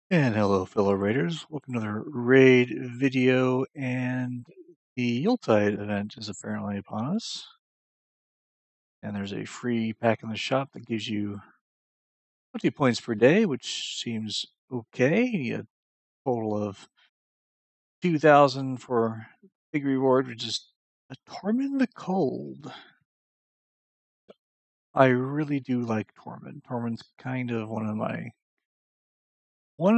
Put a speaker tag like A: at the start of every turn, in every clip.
A: And hello, fellow raiders. Welcome to another raid video, and the Yuletide event is apparently upon us. And there's a free pack in the shop that gives you 20 points per day, which seems okay. A total of 2,000 for big reward, which is a Tormin the Cold. I really do like Tormin. Tormin's kind of one of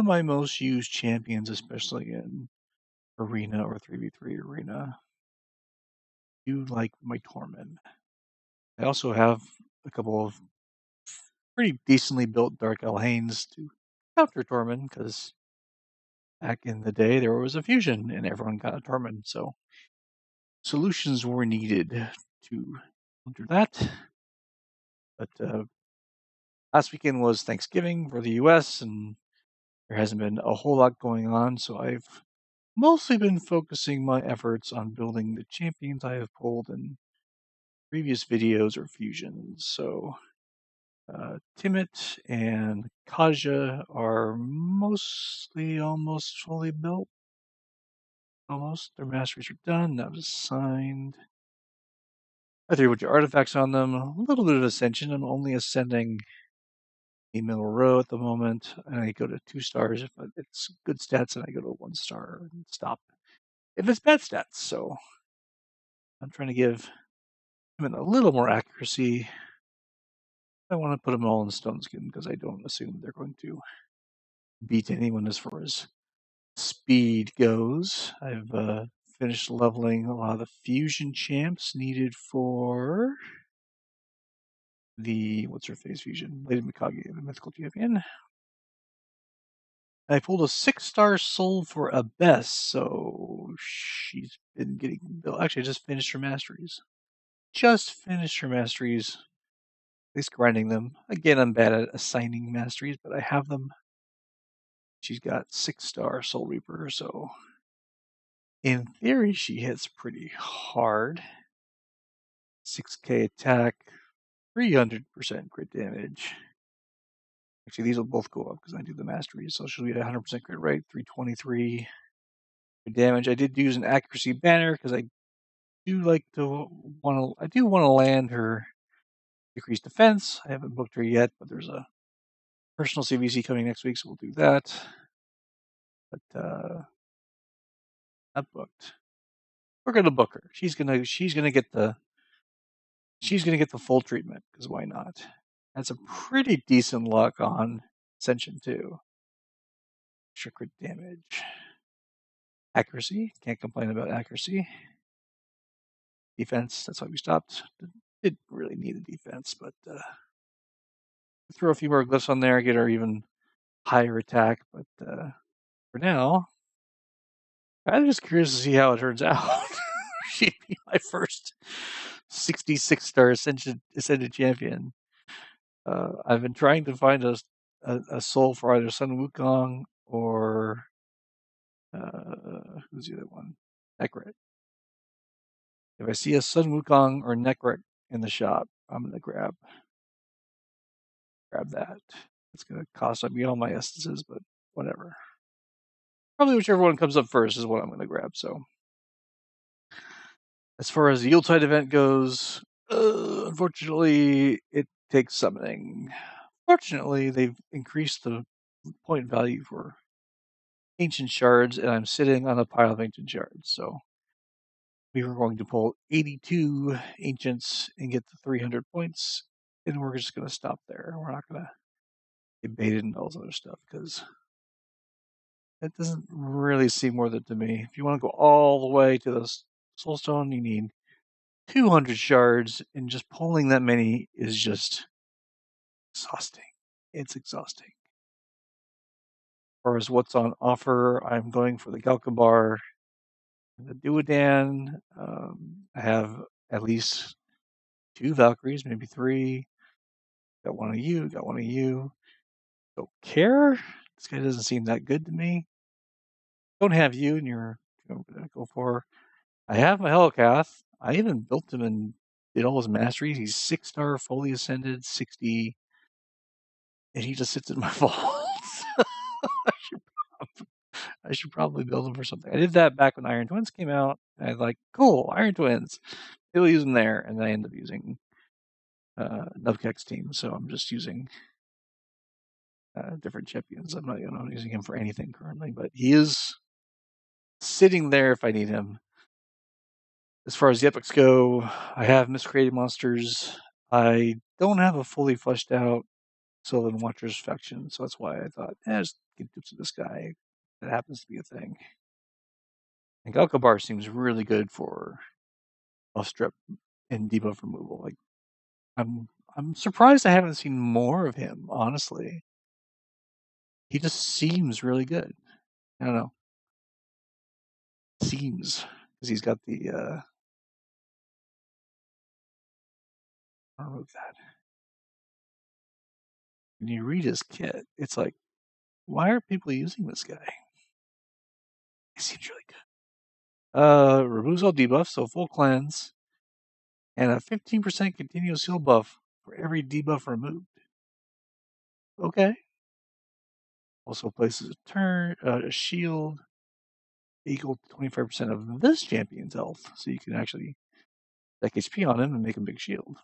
A: my most used champions, especially in arena or 3v3 arena. Do like my Tormin. I also have a couple of pretty decently built Dark Elhanes to counter Tormin, because back in the day there was a fusion and everyone got a Tormin, so solutions were needed to counter that. But last weekend was Thanksgiving for the US, and there hasn't been a whole lot going on, so I've mostly been focusing my efforts on building the champions I have pulled in previous videos or fusions. So Timit and Kaja are mostly almost fully built. Almost. Their masteries are done. That was signed. I threw a bunch of artifacts on them. A little bit of ascension. I'm only ascending the middle row at the moment. And I go to 2 stars if it's good stats, and I go to 1 star and stop if it's bad stats. So I'm trying to give them a little more accuracy. I want to put them all in stone skin because I don't assume they're going to beat anyone as far as speed goes. I've finished leveling a lot of the fusion champs needed for the what's-her-face fusion, Lady Mikage, the mythical champion. I pulled a 6-star soul for Abyss, so she's been getting built. Actually, I just finished her masteries. At least grinding them. Again, I'm bad at assigning masteries, but I have them. She's got 6-star Soul Reaper, so in theory, she hits pretty hard. 6k attack, 300% crit damage. Actually, these will both go up because I do the masteries, so she'll be at 100% crit rate, 323 damage. I did use an accuracy banner because I do want to land her decreased defense. I haven't booked her yet, but there's a personal CVC coming next week, so we'll do that. But not booked. We're gonna book her. She's gonna get the full treatment, because why not? That's a pretty decent luck on Ascension too. Extra crit damage. Accuracy, can't complain about accuracy. Defense, that's why we stopped. Didn't really need a defense, but throw a few more glyphs on there, get her even higher attack. But for now, I'm just curious to see how it turns out. She'd be my first 66-star Ascended champion. I've been trying to find a soul for either Sun Wukong or who's the other one? Nekret. If I see a Sun Wukong or Nekret in the shop, I'm gonna grab that. It's gonna cost me all my essences, but whatever. Probably whichever one comes up first is what I'm gonna grab. So, as far as the Yuletide event goes, unfortunately, it takes summoning. Fortunately, they've increased the point value for ancient shards, and I'm sitting on a pile of ancient shards. So we were going to pull 82 ancients and get the 300 points, and we're just going to stop there. We're not going to get baited and all this other stuff, because that doesn't really seem worth it to me. If you want to go all the way to the Soulstone, you need 200 shards, and just pulling that many is just exhausting. It's exhausting. As far as what's on offer, I'm going for the Galkabar and the Duodan. I have at least 2 Valkyries, maybe 3. Got one of you, got one of you. Don't care. This guy doesn't seem that good to me. Don't have you, and you're going to go for. I have my Hellcath. I even built him and did all his masteries. He's 6-star, fully ascended, 60, and he just sits in my vaults. I should I should probably build them for something. I did that back when Iron Twins came out. I was like, cool, Iron Twins. We'll use them there, and then I ended up using Nubkek's team, so I'm just using different champions. I'm not using him for anything currently, but he is sitting there if I need him. As far as the epics go, I have miscreated monsters. I don't have a fully fleshed out Sylvan Watchers faction, so that's why I thought, just get tips of this guy. That happens to be a thing. And Galkabar seems really good for buff strip and debuff removal. Like I'm surprised I haven't seen more of him, honestly. He just seems really good. I don't know. Seems because he's got the I'll remove that. When you read his kit, it's like, why are people using this guy? He seems really good. Removes all debuffs, so full cleanse, and a 15% continuous heal buff for every debuff removed. Okay. Also places a shield equal to 25% of this champion's health, so you can actually stack HP on him and make a big shield.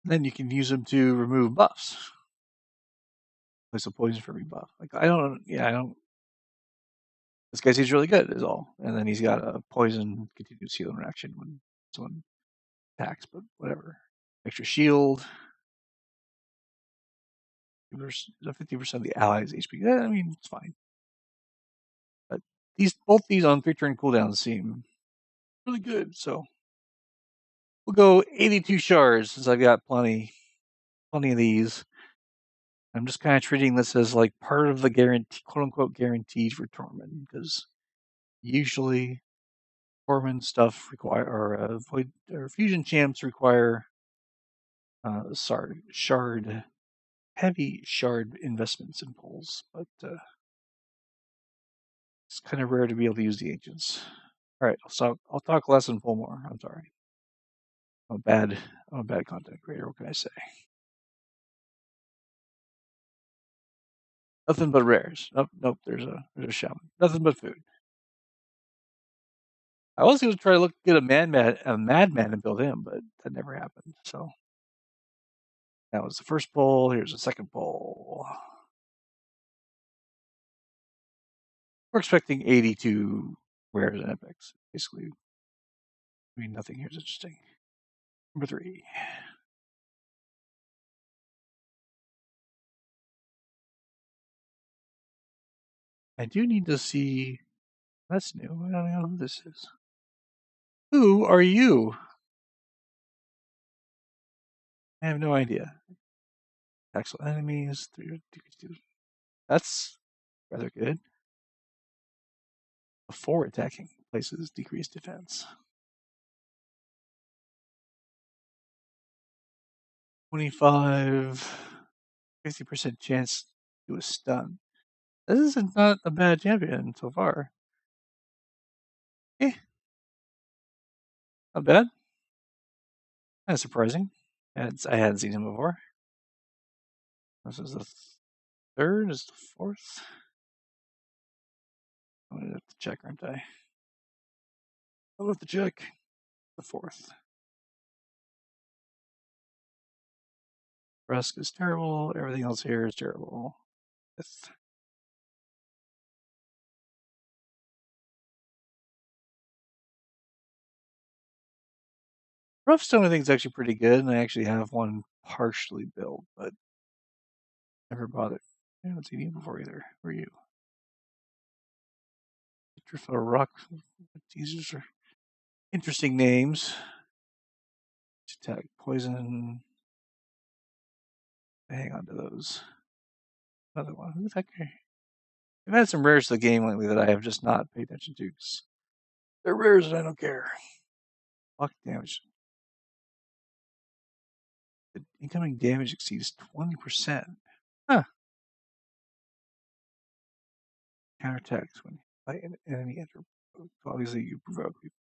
A: Then you can use him to remove buffs. Place a poison for every buff. Like I don't. This guy seems really good, is all. And then he's got a poison continuous heal interaction when someone attacks, but whatever. Extra shield. There's 50% of the allies' HP. I mean, it's fine. But both these on 3-turn cooldowns seem really good. So we'll go 82 shards since I've got plenty of these. I'm just kind of treating this as like part of the guarantee, quote unquote, guaranteed for Tormin, because usually Tormin stuff or fusion champs require heavy shard investments in pulls, but it's kind of rare to be able to use the agents. All right, I'll talk less and pull more. I'm sorry. I'm a bad content creator. What can I say? Nothing but rares. Nope. There's a shaman. Nothing but food. I was going to try to get a madman and build him, but that never happened. So that was the first pull. Here's the second pull. We're expecting 82 rares and epics. Basically, I mean, nothing here is interesting. Number 3. I do need to see. That's new. I don't know who this is. Who are you? I have no idea. Actual enemies. 3. That's rather good. Before attacking places, decreased defense. 25, 50% chance to do a stun. This is not a bad champion so far. Not bad. That's surprising. I hadn't seen him before. This is the third. Is the fourth? I'm gonna have to check, aren't I? I'll have to check. The fourth. Rusk is terrible. Everything else here is terrible. Fifth. Roughstone, I think, is actually pretty good, and I actually have one partially built, but never bought it. I haven't seen you before either. Who are you? Driftwood Rock. These are interesting names. Attack, poison. Hang on to those. Another one. Who's that guy? I've had some rares to the game lately that I have just not paid attention to. They're rares and I don't care. Block damage. The incoming damage exceeds 20%. Huh. Counterattacks when by an enemy enter. Obviously, you provoke people.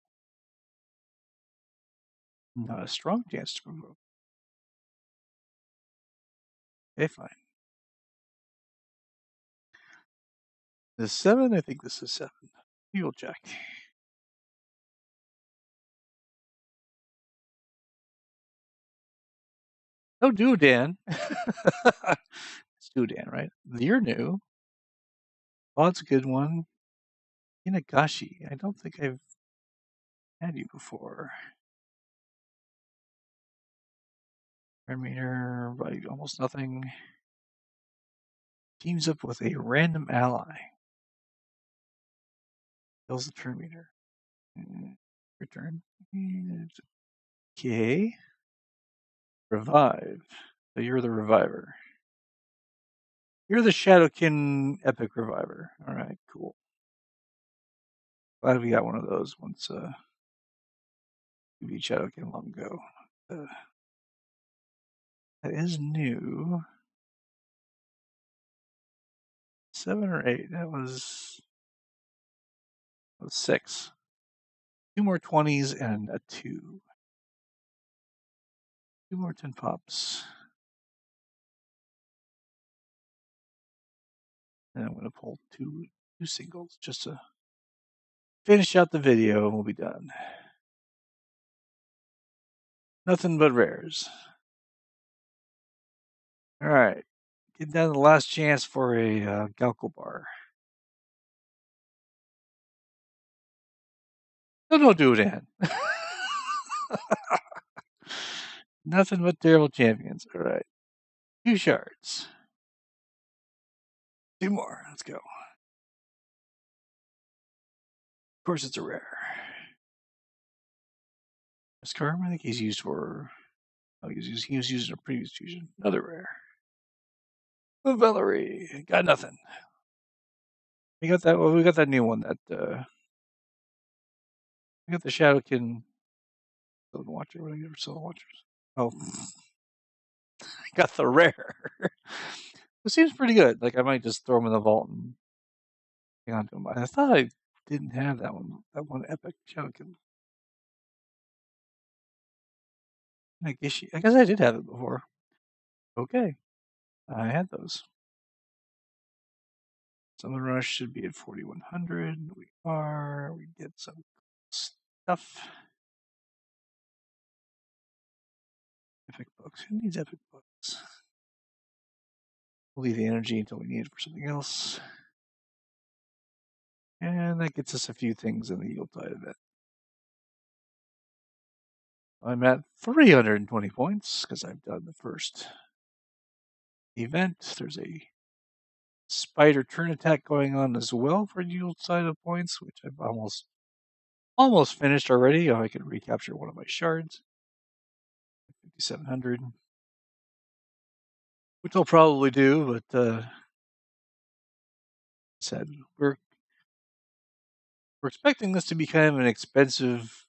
A: Not a strong chance to provoke. Okay, fine. This 7? I think this is 7. We will check. Oh, Duodan. It's Duodan, right? You're new. Oh, that's a good one. Inagashi. I don't think I've had you before. Terminator, like almost nothing. Teams up with a random ally. Kills the Terminator. Return. Okay. Revive. So you're the reviver. You're the Shadowkin Epic Reviver. All right, cool. Glad we got one of those once we beat Shadowkin long ago. That is new. 7 or 8. That was 6. 2 more 20s and a 2. 2 more 10 pops. And I'm going to pull two singles just to finish out the video and we'll be done. Nothing but rares. All right. Get down to the last chance for a Galco bar. No, don't do it, Ann. Nothing but terrible champions. All right. 2 shards. 2 more. Let's go. Of course, it's a rare. Scarm, I think he's used for. Oh, he was used in a previous fusion. Another rare. Valerie. Got nothing. We got that. Well, we got that new one. That we got the Shadowkin Silver Watcher. What do I get for Silver Watchers? Oh, I got the rare. It seems pretty good. Like I might just throw them in the vault and hang on to them. I thought I didn't have that one. That one epic Shadowkin. I guess I did have it before. Okay, I had those. Summon Rush should be at 4100. We are. We get some stuff. Epic books. Who needs epic books? We'll leave the energy until we need it for something else. And that gets us a few things in the Yuletide event. I'm at 320 points because I've done the first event. There's a spider turn attack going on as well for Yuletide of points, which I've almost finished already. I can recapture one of my shards. 5,700. Which I'll probably do, but said we're expecting this to be kind of an expensive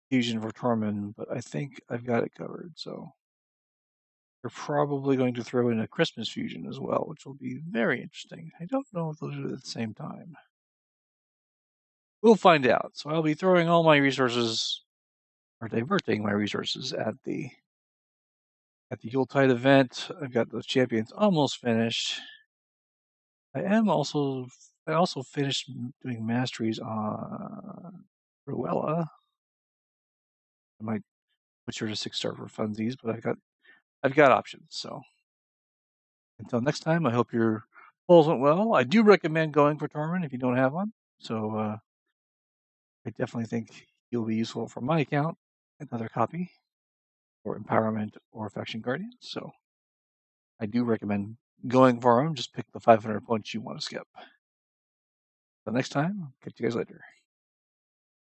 A: fusion for Tormin, but I think I've got it covered. So we're probably going to throw in a Christmas fusion as well, which will be very interesting. I don't know if they'll do it at the same time. We'll find out. So I'll be throwing all my resources, or diverting my resources at the Yuletide event. I've got those champions almost finished. I also finished doing masteries on Ruella. I might switch her to 6-star for funsies, but I've got options. So until next time, I hope your polls went well. I do recommend going for Tormin if you don't have one. So I definitely think he'll be useful for my account, another copy, or Empowerment or Faction Guardian. So I do recommend going for him. Just pick the 500 points you want to skip. Until next time, catch you guys later.